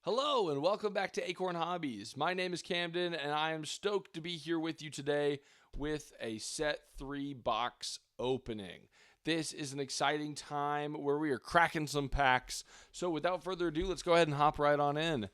Hello and welcome back to Acorn Hobbies. My name is Camden and I am stoked to be here with you today with a set 3 box opening. This is an exciting time where we are cracking some packs. So without further ado, let's go ahead and hop right on in.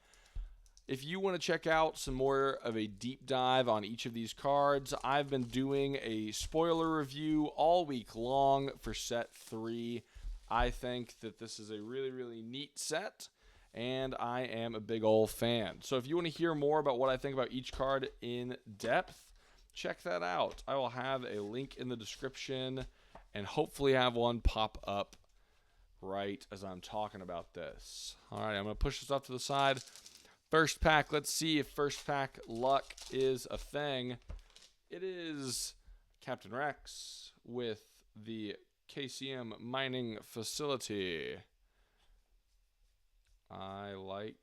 If you want to check out some more of a deep dive on each of these cards, I've been doing a spoiler review all week long for set 3. I think that this is a really neat set, and I am a big ol' fan. So if you want to hear more about what I think about each card in depth, check that out. I will have a link in the description and hopefully have one pop up right as I'm talking about this. All right, I'm going to push this off to the side. First pack, let's see if first pack luck is a thing. It is Captain Rex with the KCM mining facility. I like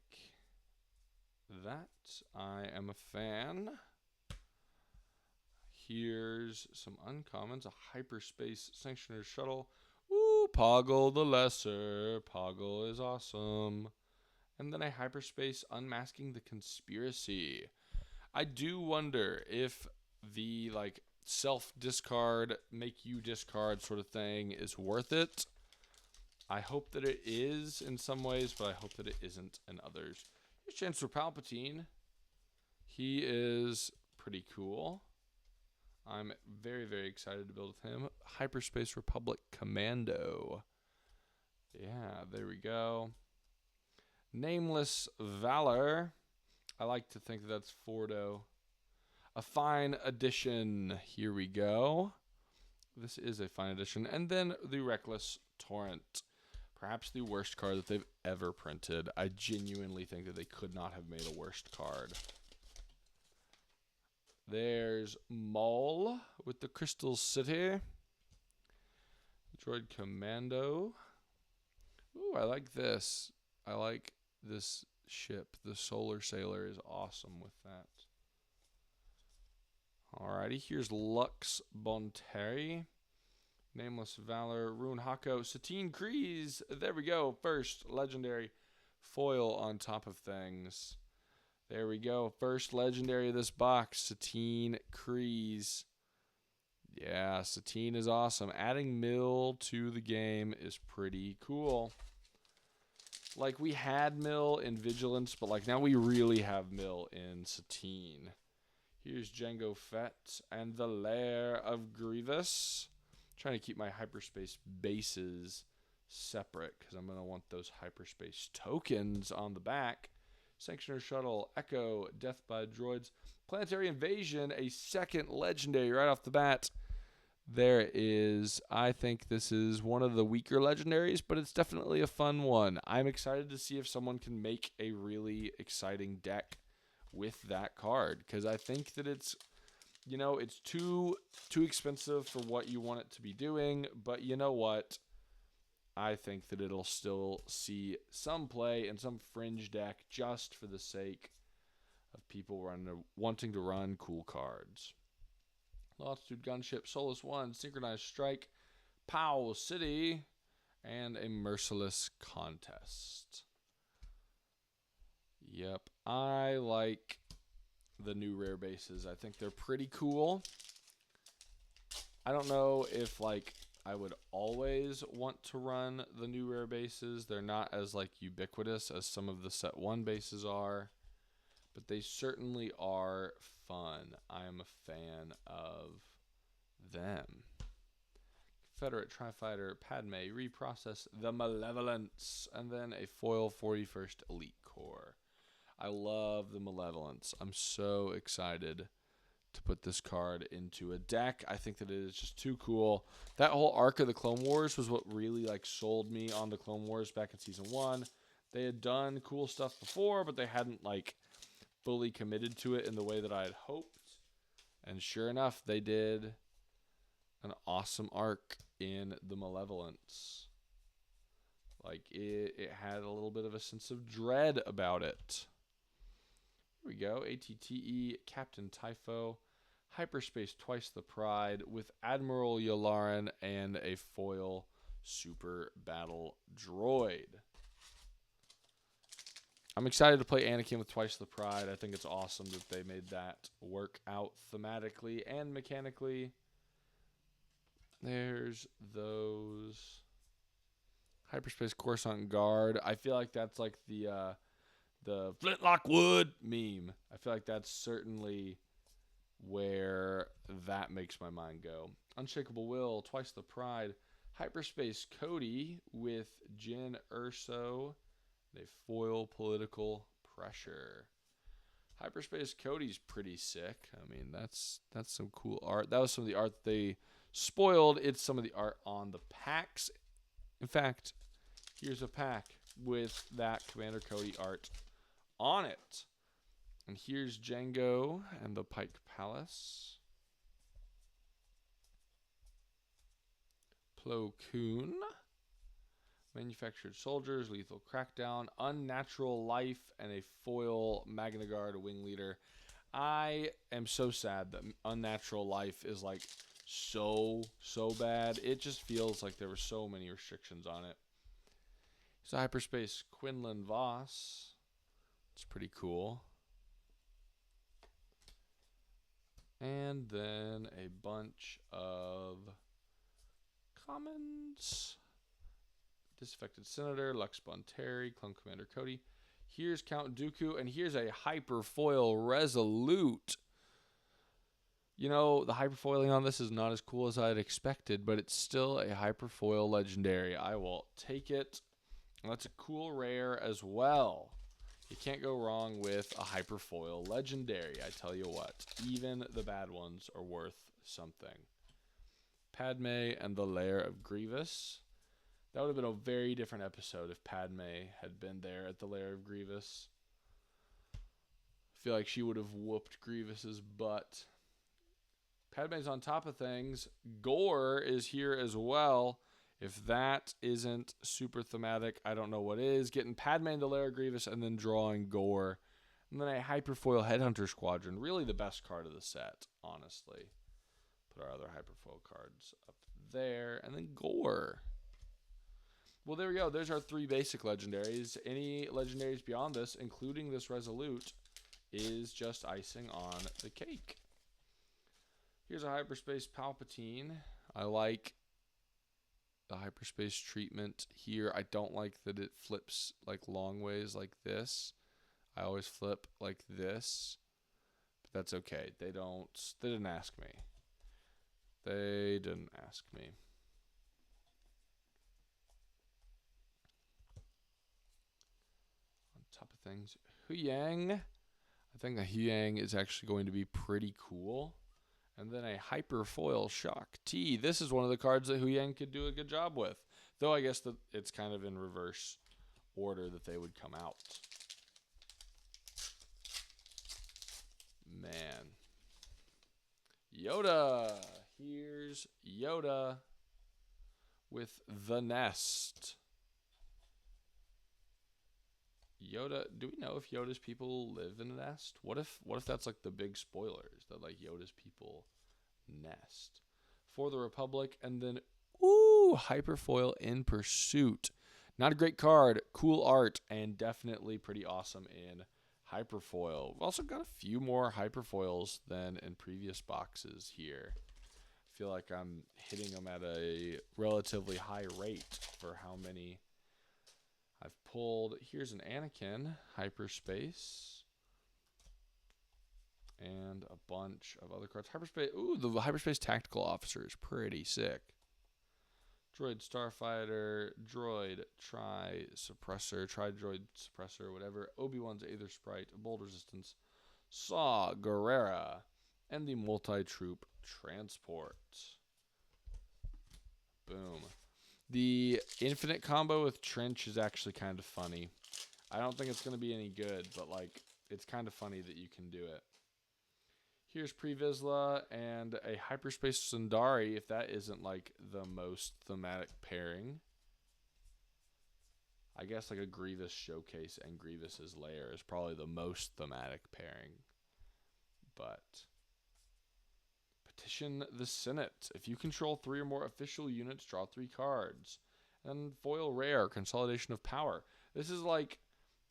that. I am a fan. Here's some uncommons. A hyperspace sanctioner shuttle. Ooh, Poggle the Lesser. Poggle is awesome. And then a hyperspace unmasking the conspiracy. I do wonder if the self-discard, make you discard sort of thing is worth it. I hope that it is in some ways, but I hope that it isn't in others. Here's Chancellor Palpatine. He is pretty cool. I'm very excited to build with him. Hyperspace Republic Commando. Yeah, there we go. Nameless Valor. I like to think that that's Fordo. A fine addition. Here we go. This is a fine addition. And then the Reckless Torrent. Perhaps the worst card that they've ever printed. I genuinely think that they could not have made a worse card. There's Maul with the Crystal City. Droid Commando. Ooh, I like this. I like this ship. The Solar Sailor is awesome with that. Alrighty, here's Lux Bonteri. Nameless Valor, Rune Hako, Satine Kryze. There we go. First legendary foil on top of things. There we go. First legendary of this box, Satine Kryze. Yeah, Satine is awesome. Adding Mill to the game is pretty cool. Like, we had Mill in Vigilance, but now we really have Mill in Satine. Here's Jango Fett and the Lair of Grievous. Trying to keep my hyperspace bases separate because I'm going to want those hyperspace tokens on the back. Sanctioner Shuttle, Echo, Death by Droids, Planetary Invasion, a second legendary right off the bat. There is, I think this is one of the weaker legendaries, but it's definitely a fun one. I'm excited to see if someone can make a really exciting deck with that card because I think that it's, it's too expensive for what you want it to be doing, but you know what? I think that it'll still see some play in some fringe deck just for the sake of people wanting to run cool cards. Altitude Gunship, Solus 1, Synchronized Strike, Pow City, and a Merciless Contest. Yep, I like the new rare bases. I think they're pretty cool. I don't know if I would always want to run the new rare bases. They're not as ubiquitous as some of the set 1 bases are, but they certainly are fun. I am a fan of them. Confederate Tri-Fighter, Padme, Reprocess the Malevolence, and then a foil 41st Elite Corps. I love the Malevolence. I'm so excited to put this card into a deck. I think that it is just too cool. That whole arc of the Clone Wars was what really sold me on the Clone Wars back in Season 1. They had done cool stuff before, but they hadn't fully committed to it in the way that I had hoped. And sure enough, they did an awesome arc in the Malevolence. It had a little bit of a sense of dread about it. Here we go. ATTE, Captain Typho, Hyperspace Twice the Pride with Admiral Yularen and a foil Super Battle Droid. I'm excited to play Anakin with Twice the Pride. I think it's awesome that they made that work out thematically and mechanically. There's those. Hyperspace Coruscant Guard. I feel like that's like the Flintlock Wood meme. I feel like that's certainly where that makes my mind go. Unshakable Will, Twice the Pride. Hyperspace Cody with Jyn Erso. They foil political pressure. Hyperspace Cody's pretty sick. I mean, that's some cool art. That was some of the art that they spoiled. It's some of the art on the packs. In fact, here's a pack with that Commander Cody art on it. And here's Django and the Pike Palace. Plo Koon. Manufactured Soldiers, Lethal Crackdown, Unnatural Life, and a foil Magna Guard Wing Leader. I am so sad that Unnatural Life is like so bad. It just feels like there were so many restrictions on it. So Hyperspace Quinlan Voss. It's pretty cool. And then a bunch of commons. Disaffected Senator, Lux Bonteri, Clone Commander Cody. Here's Count Dooku, and here's a Hyperfoil Resolute. You know, the hyperfoiling on this is not as cool as I had expected, but it's still a Hyperfoil Legendary. I will take it. And that's a cool rare as well. You can't go wrong with a Hyperfoil Legendary, I tell you what. Even the bad ones are worth something. Padme and the Lair of Grievous. That would have been a very different episode if Padme had been there at the Lair of Grievous. I feel like she would have whooped Grievous's butt. Padme's on top of things. Gore is here as well. If that isn't super thematic, I don't know what is. Getting Padme in the Lair of Grievous and then drawing Gore. And then a Hyperfoil Headhunter Squadron. Really the best card of the set, honestly. Put our other Hyperfoil cards up there. And then Gore. Well, there we go. There's our 3 basic legendaries. Any legendaries beyond this, including this Resolute, is just icing on the cake. Here's a Hyperspace Palpatine. I like the Hyperspace treatment here. I don't like that it flips like long ways like this. I always flip like this. But that's okay. They didn't ask me. They didn't ask me. Top of things, Huyang. I think the Huyang is actually going to be pretty cool. And then a Hyperfoil Shock T. This is one of the cards that Huyang could do a good job with. Though I guess that it's kind of in reverse order that they would come out. Man. Yoda. Here's Yoda with the Nest. Yoda, do we know if Yoda's people live in a nest? What if that's like the big spoilers that like Yoda's people nest? For the Republic, and then Hyperfoil In Pursuit. Not a great card, cool art, and definitely pretty awesome in Hyperfoil. We've also got a few more Hyperfoils than in previous boxes here. I feel like I'm hitting them at a relatively high rate for how many I've pulled. Here's an Anakin, Hyperspace, and a bunch of other cards. Hyperspace, the Hyperspace Tactical Officer is pretty sick. Droid Starfighter, Droid Tri-Suppressor, Tri-Droid Suppressor, whatever. Obi-Wan's Aether Sprite, Bold Resistance, Saw Gerrera, and the Multi-Troop Transport. Boom. The infinite combo with Trench is actually kind of funny. I don't think it's going to be any good, but like it's kind of funny that you can do it. Here's Pre-Vizsla and a Hyperspace Sundari, if that isn't like the most thematic pairing. I guess like a Grievous Showcase and Grievous's Lair is probably the most thematic pairing. But Petition the Senate. If you control 3 or more official units, draw 3 cards. And foil rare, Consolidation of Power. This is like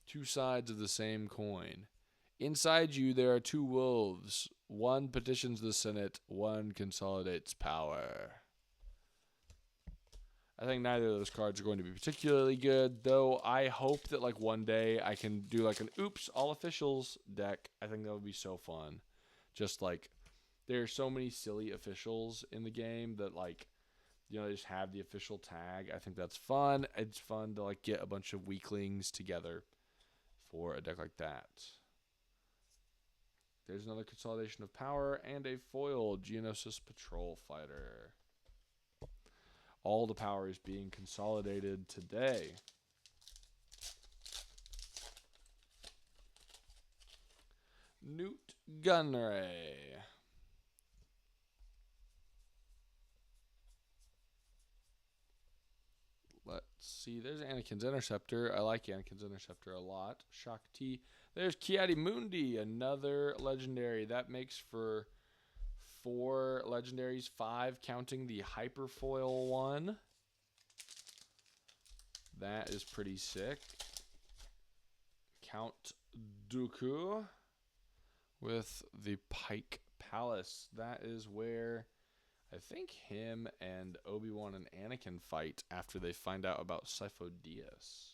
Two sides of the same coin. Inside you, there are two wolves. One petitions the Senate, one consolidates power. I think neither of those cards are going to be particularly good, though I hope that like one day I can do like an oops, all officials deck. I think that would be so fun. Just like there's so many silly officials in the game that like, you know, they just have the official tag. I think that's fun. It's fun to like get a bunch of weaklings together for a deck like that. There's another consolidation of power and a foil Geonosis Patrol Fighter. All the power is being consolidated today. Newt Gunray. Let's see. There's Anakin's Interceptor. I like Anakin's Interceptor a lot. Shock T. There's Kiadi-Mundi, another legendary. That makes for 4 legendaries, 5 counting the Hyperfoil one. That is pretty sick. Count Dooku with the Pike Palace. That is where I think him and Obi-Wan and Anakin fight after they find out about Sifo Dyas.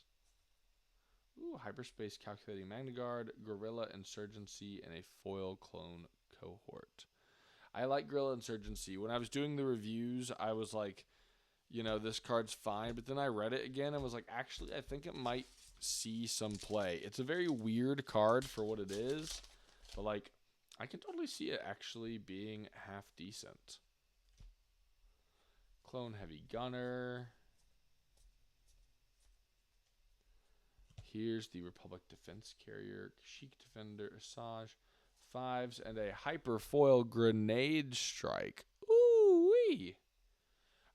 Ooh, Hyperspace Calculating Magnaguard, Guerrilla Insurgency, and a foil clone cohort. I like Guerrilla Insurgency. When I was doing the reviews, I was like, you know, this card's fine. But then I read it again and was like, actually, I think it might see some play. It's a very weird card for what it is. But, like, I can totally see it actually being half decent. Clone Heavy Gunner. Here's the Republic Defense Carrier, Kashyyyk Defender, Asajj, 5s, and a Hyperfoil Grenade Strike. Ooh-wee!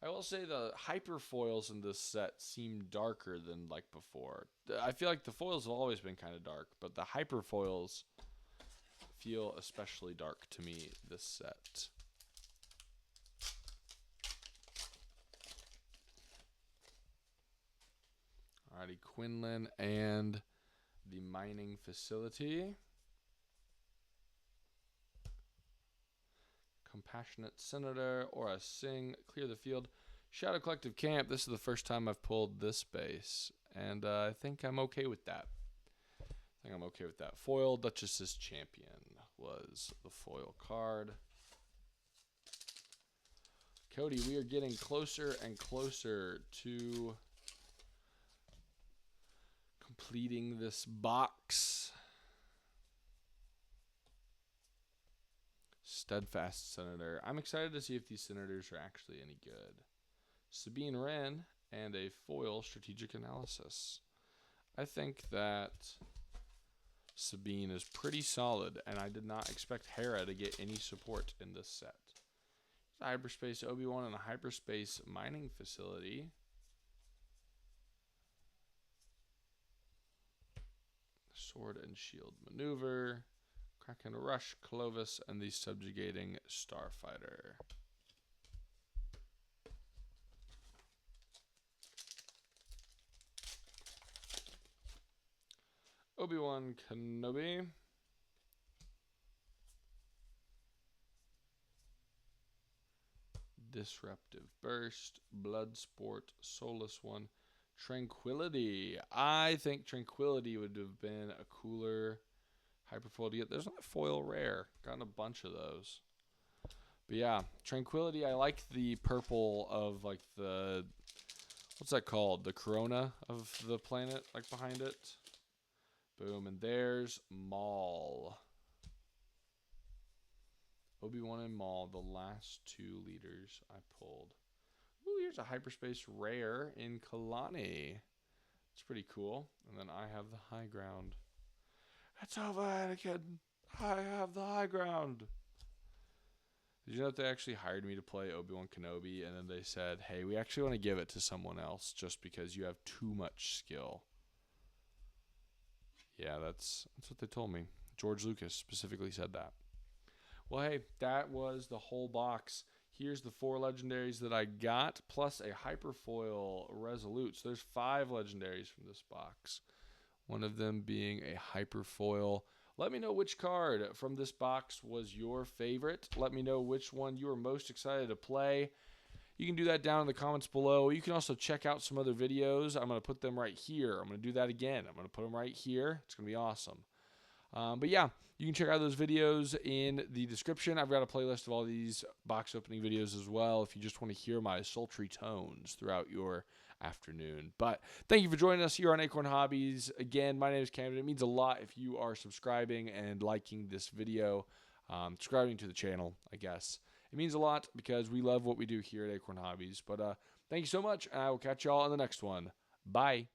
I will say the Hyperfoils in this set seem darker than like before. I feel like the foils have always been kind of dark, but the Hyperfoils feel especially dark to me this set. Alrighty, Quinlan and the mining facility. Compassionate Senator or a Sing, clear the field. Shadow Collective Camp. This is the first time I've pulled this base, and I think I'm okay with that. Foil Duchess's Champion was the foil card. Cody, we are getting closer and closer to completing this box. Steadfast Senator. I'm excited to see if these Senators are actually any good. Sabine Wren and a foil Strategic Analysis. I think that Sabine is pretty solid, and I did not expect Hera to get any support in this set. Hyperspace Obi-Wan and a Hyperspace Mining Facility. Sword and Shield Maneuver. Kraken Rush, Clovis, and the Subjugating Starfighter. Obi-Wan Kenobi. Disruptive Burst, Bloodsport, Soulless One, Tranquility. I think Tranquility would have been a cooler Hyperfoil to get. There's not foil rare. Gotten a bunch of those. But yeah, Tranquility. I like the purple of like the, what's that called? The corona of the planet, like behind it. Boom, and there's Maul. Obi-Wan and Maul, the last 2 leaders I pulled. Ooh, here's a Hyperspace rare in Kalani. It's pretty cool. And then I have the high ground. It's over, Anakin. I have the high ground. Did you know that they actually hired me to play Obi-Wan Kenobi, and then they said, hey, we actually want to give it to someone else just because you have too much skill. Yeah, that's what they told me. George Lucas specifically said that. Well, hey, that was the whole box. Here's the 4 legendaries that I got, plus a Hyperfoil Resolute. So there's 5 legendaries from this box. One of them being a hyperfoil. Let me know which card from this box was your favorite. Let me know which one you are most excited to play. You can do that down in the comments below. You can also check out some other videos. I'm going to put them right here. I'm going to do that again. I'm going to put them right here. It's going to be awesome. But yeah, you can check out those videos in the description. I've got a playlist of all these box opening videos as well if you just want to hear my sultry tones throughout your afternoon. But thank you for joining us here on Acorn Hobbies. Again, my name is Camden. It means a lot if you are subscribing and liking this video, subscribing to the channel, I guess. It means a lot because we love what we do here at Acorn Hobbies. But thank you so much, and I will catch y'all on the next one. Bye.